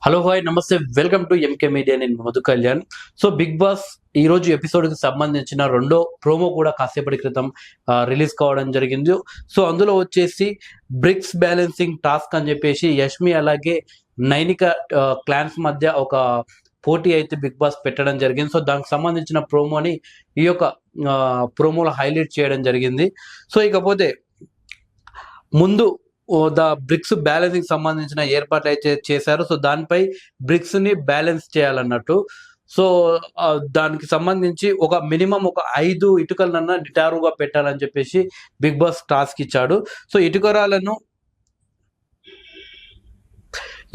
Hello hi నమస్తే welcome to MK media. నేను Madhu Kalyan. So Bigg Boss ఈ రోజు ఎపిసోడ్కి సంబంధించిన రెండో ప్రోమో కూడా కాసేపటి క్రితం రిలీజ్ కావడం జరిగింది. సో అందులో వచ్చేసి బ్రిక్స్ బ్యాలెన్సింగ్ టాస్క్ అని చెప్పేసి యష్మి అలాగే నైనిక క్లాన్స్ మధ్య ఒక పోటీ అయితే బిగ్ బాస్ పెట్టడం జరిగింది. సో దానికి సంబంధించిన ప్రోమోని ఈ యొక్క ప్రోమోలో హైలైట్ చేయడం జరిగింది. సో ఇకపోతే ముందు ద బ్రిక్స్ బ్యాలెన్సింగ్ సంబంధించిన ఏర్పాట్లు అయితే చేశారు. సో దానిపై బ్రిక్స్ ని బ్యాలెన్స్ చేయాలన్నట్టు. సో దానికి సంబంధించి ఒక మినిమం ఒక 5 ఇటుకలన్నా నిటారుగా పెట్టాలని చెప్పేసి బిగ్ బాస్ టాస్క్ ఇచ్చాడు. సో ఇటుకరాలను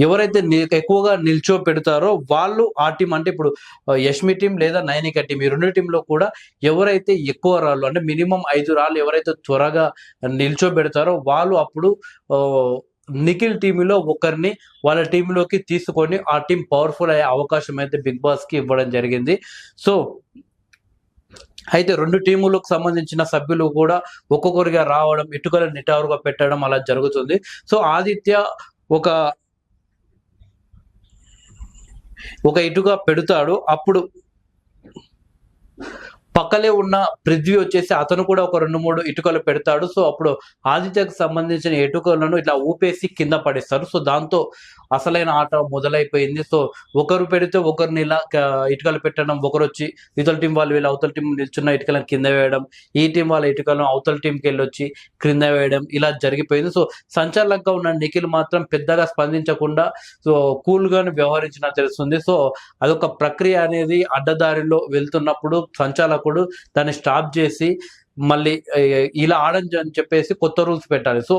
ఎవరైతే ఎక్కువగా నిల్చో పెడతారో వాళ్ళు ఆ టీం, అంటే ఇప్పుడు యష్మి టీం లేదా నైనిక టీం, ఈ రెండు టీంలో కూడా ఎవరైతే ఎక్కువ రాళ్ళు అంటే మినిమం 5 రాళ్ళు ఎవరైతే త్వరగా నిల్చో పెడతారో వాళ్ళు అప్పుడు నిఖిల్ టీంలో ఒకరిని వాళ్ళ టీంలోకి తీసుకొని ఆ టీం పవర్ఫుల్ అయ్యే అవకాశం అయితే బిగ్ బాస్ కి ఇవ్వడం జరిగింది. సో అయితే రెండు టీములకు సంబంధించిన సభ్యులు కూడా ఒక్కొక్కరిగా రావడం, ఇటుకలు నిటారుగా పెట్టడం అలా జరుగుతుంది. సో ఆదిత్య ఒక ఇటుక పెడతాడు. అప్పుడు పక్కలే ఉన్న పృథ్వీ వచ్చేసి అతను కూడా ఒక 2-3 ఇటుకలు పెడతాడు. సో అప్పుడు ఆదిత్యకు సంబంధించిన ఇటుకలను ఇట్లా ఊపేసి కింద పడేస్తారు. సో దాంతో అసలైన ఆట మొదలైపోయింది. సో ఒకరు పెడితే ఒకరిని ఇలా ఇటుకలు పెట్టడం, ఒకరు వచ్చి ఇతల టీం వాళ్ళు వీళ్ళు అవతల టీం నిల్చున్న ఇటుకలను కింద వేయడం, ఈ టీం వాళ్ళ ఇటుకలను అవతల టీంకి వెళ్ళి వచ్చి క్రింద వేయడం ఇలా జరిగిపోయింది. సో సంచాలకంగా ఉన్న నిఖిల్ మాత్రం పెద్దగా స్పందించకుండా సో కూల్గానే వ్యవహరించిన తెలుస్తుంది. సో అదొక ప్రక్రియ అనేది అడ్డదారిలో వెళ్తున్నప్పుడు సంచాలకుడు దాన్ని స్టాప్ చేసి మళ్ళీ ఇలా ఆడని అని చెప్పేసి కొత్త రూల్స్ పెట్టాలి. సో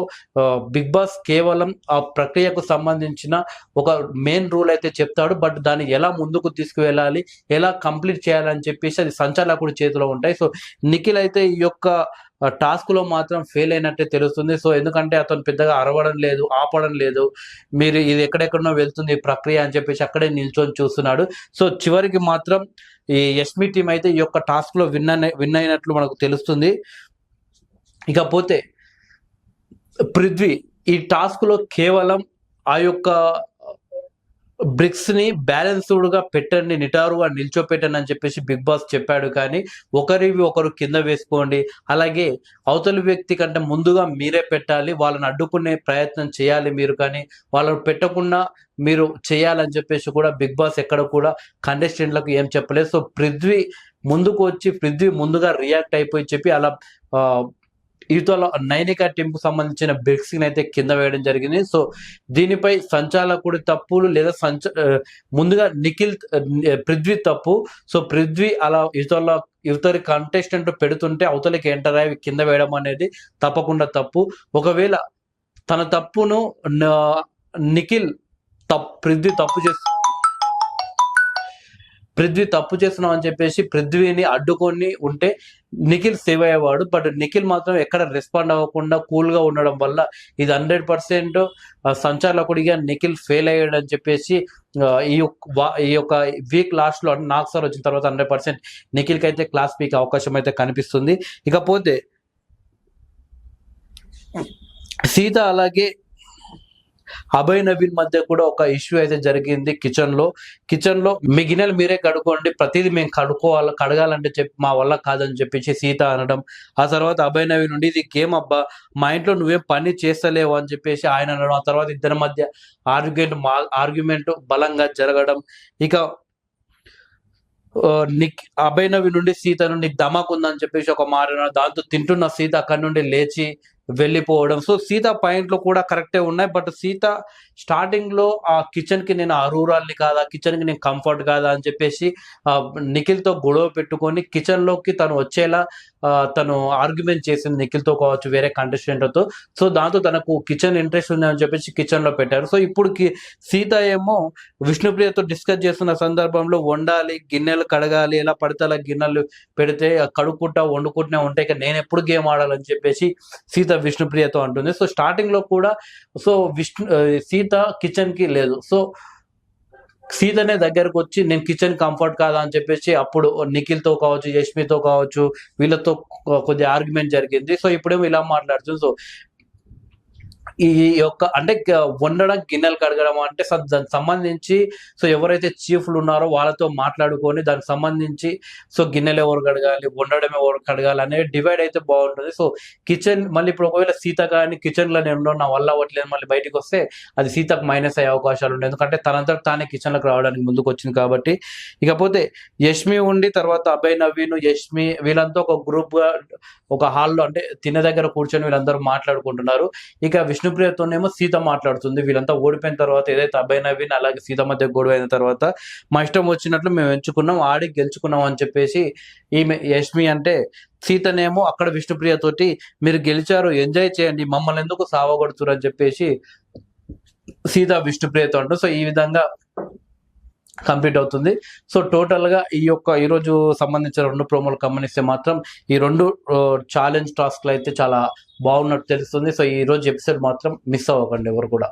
బిగ్ బాస్ కేవలం ఆ ప్రక్రియకు సంబంధించిన ఒక మెయిన్ రూల్ అయితే చెప్తాడు. బట్ దాన్ని ఎలా ముందుకు తీసుకువెళ్ళాలి, ఎలా కంప్లీట్ చేయాలని చెప్పేసి అది సంచాలకుడి చేతిలో ఉంటాయి. సో నిఖిల్ అయితే ఈ యొక్క టాస్క్ లో మాత్రం ఫెయిల్ అయినట్టే తెలుస్తుంది. సో ఎందుకంటే అతను పెద్దగా అరవడం లేదు, ఆపడం లేదు, మీరు ఇది ఎక్కడెక్కడనో వెళ్తుంది ప్రక్రియ అని చెప్పేసి అక్కడే నిల్చొని చూస్తున్నాడు. సో చివరికి మాత్రం ఈ యష్మి టీం అయితే ఈ యొక్క టాస్క్ లో విన్ అయినట్లు మనకు తెలుస్తుంది. ఇకపోతే పృథ్వీ ఈ టాస్క్ లో కేవలం ఆ యొక్క బ్రిక్స్ ని బ్యాలెన్స్డ్ గా పెట్టండి, నిటారుగా నిల్చోపెట్టండి అని చెప్పేసి బిగ్ బాస్ చెప్పాడు. కానీ ఒకరు కింద వేసుకోండి, అలాగే అవతలి వ్యక్తి కంటే ముందుగా మీరే పెట్టాలి, వాళ్ళని అడ్డుకునే ప్రయత్నం చేయాలి మీరు, కానీ వాళ్ళని పెట్టకుండా మీరు చేయాలని చెప్పేసి కూడా బిగ్ బాస్ ఎక్కడ కూడా కంటెస్టెంట్లకు ఏం చెప్పలేదు. సో పృథ్వీ ముందుకు వచ్చి పృథ్వీ ముందుగా రియాక్ట్ అయిపోయి చెప్పి అలా ఇవతల నైనిక టీంకు సంబంధించిన బ్రిక్స్ అయితే కింద వేయడం జరిగింది. సో దీనిపై సంచాలకుడి తప్పులు లేదా ముందుగా పృథ్వీ తప్పు. సో పృథ్వీ అలా ఇవతలి కంటెస్టెంట్ పెడుతుంటే అవతలికి ఎంటర్ అయ్యి కింద వేయడం అనేది తప్పకుండా తప్పు. ఒకవేళ తన తప్పును పృథ్వీ తప్పు చేస్తున్నావు అని చెప్పేసి పృథ్వీని అడ్డుకొని ఉంటే నిఖిల్ సేవ్ అయ్యేవాడు. బట్ నిఖిల్ మాత్రం ఎక్కడ రెస్పాండ్ అవ్వకుండా కూల్ గా ఉండడం వల్ల ఇది 100% సంచాలకుడిగా నిఖిల్ ఫెయిల్ అయ్యాడని చెప్పేసి ఈ యొక్క వీక్ లాస్ట్ లో నాకు సార్ వచ్చిన తర్వాత 100% నిఖిల్ కి అయితే క్లాస్ పీక్ అవకాశం అయితే కనిపిస్తుంది. ఇకపోతే సీత అలాగే అభయ్ నవీన్ మధ్య కూడా ఒక ఇష్యూ అయితే జరిగింది. కిచెన్ లో మీ గిన్నెలు మీరే కడుక్కోండి, ప్రతిదీ మేము కడగాలంటే చెప్పి మా వల్ల కాదని చెప్పేసి సీత అనడం. ఆ తర్వాత అభయ్ నవీన్ నుండి ఇది గేమ్ అబ్బా, మా ఇంట్లో నువ్వేం పని చేస్తలేవు అని చెప్పేసి ఆయన అనడం. ఆ తర్వాత ఇద్దరి మధ్య ఆర్గ్యుమెంట్ బలంగా జరగడం. ఇక అభయ్ నవీన్ నుండి సీత నుండి ధమాక్ ఉందని చెప్పేసి ఒక మారిన, దాంతో తింటున్న సీత అక్కడి నుండి లేచి వెళ్ళిపోవడం. సో సీత పాయింట్లు కూడా కరెక్టే ఉన్నాయి. బట్ సీత స్టార్టింగ్ లో ఆ కిచెన్ కి నేను అరూరాల్ని కాదా, కిచెన్ కి నేను కంఫర్ట్ కాదా అని చెప్పేసి నిఖిల్ తో గొడవ పెట్టుకొని కిచెన్ లోకి తను వచ్చేలా తను ఆర్గ్యుమెంట్ చేసింది, నిఖిల్ తో కావచ్చు వేరే కంటెస్టెంట్ తో. సో దాంతో తనకు కిచెన్ ఇంట్రెస్ట్ ఉంది అని చెప్పేసి కిచెన్ లో పెట్టారు. సో ఇప్పుడు సీత ఏమో విష్ణుప్రియతో డిస్కస్ చేస్తున్న సందర్భంలో వండాలి, గిన్నెలు కడగాలి, ఎలా పడితే అలా గిన్నెలు పెడితే కడుక్కుంటా వండుకుంటూనే ఉంటాయి, ఇక నేను ఎప్పుడు గేమ్ ఆడాలని చెప్పేసి సీత విష్ణుప్రియతో అంటుంది. సో స్టార్టింగ్ లో కూడా సో సీత కిచెన్ కి లేదు. సో సీతనే దగ్గరకు వచ్చి నేను కిచెన్ కంఫర్ట్ కాదా అని చెప్పేసి అప్పుడు నిఖిల్తో కావచ్చు, యష్మితో కావచ్చు, వీళ్ళతో కొద్దిగా ఆర్గ్యుమెంట్ జరిగింది. సో ఇప్పుడేమో ఇలా మాట్లాడుతుంది. సో ఈ యొక్క అంటే వండడం, గిన్నెలు కడగడం అంటే దానికి సంబంధించి సో ఎవరైతే చీఫ్‌లు ఉన్నారో వాళ్ళతో మాట్లాడుకొని దానికి సంబంధించి సో గిన్నెలు ఎవరు కడగాలి, వండడం ఎవరు కడగాలి అనేది డివైడ్ అయితే బావుంటది. సో కిచెన్ మళ్ళీ ఇప్పుడు ఒకవేళ సీత గాని కిచెన్‌లో నేను నా వల్ల అవ్వట్లేదు మళ్ళీ బయటికొస్తే అది సీతకు మైనస్ అయ్యే అవకాశాలుంటాయి. ఎందుకంటే తనంతట తానే కిచెన్‌లోకి రావడానికి ముందుకొచ్చింది కాబట్టి. ఇకపోతే యష్మి ఉండి తర్వాత అభయ్, నవీన్, యష్మి వీళ్ళంతా ఒక గ్రూప్‌గా ఒక హాల్‌లో అంటే తినే దగ్గర కూర్చొని వీళ్ళందరూ మాట్లాడుకుంటున్నారు. ఇక విష్ణుప్రియతోనేమో సీత మాట్లాడుతుంది. వీళ్ళంతా ఓడిపోయిన తర్వాత ఏదైతే అభయ్, నవీన్ అలాగే సీత మధ్య గొడవ అయిన తర్వాత మా ఇష్టం వచ్చినట్లు మేము ఎంచుకున్నాం, ఆడి గెలుచుకున్నాం అని చెప్పేసి ఈమె యష్మి అంటే, సీతనేమో అక్కడ విష్ణుప్రియతోటి మీరు గెలిచారు ఎంజాయ్ చేయండి. మమ్మల్ని ఎందుకు సావగొడుతుర్రు అని చెప్పేసి సీత విష్ణుప్రియతో అంటూ సో ఈ విధంగా కంప్లీట్ అవుతుంది. సో టోటల్‌గా ఈరోజు సంబంధించిన 2 ప్రోమోలు గమనిస్తే మాత్రం ఈ 2 ఛాలెంజ్ టాస్క్‌లయితే చాలా బాగున్నట్టు తెలుస్తుంది. సో ఈరోజు ఎపిసోడ్ మాత్రం మిస్ అవ్వకండి ఎవరు కూడా.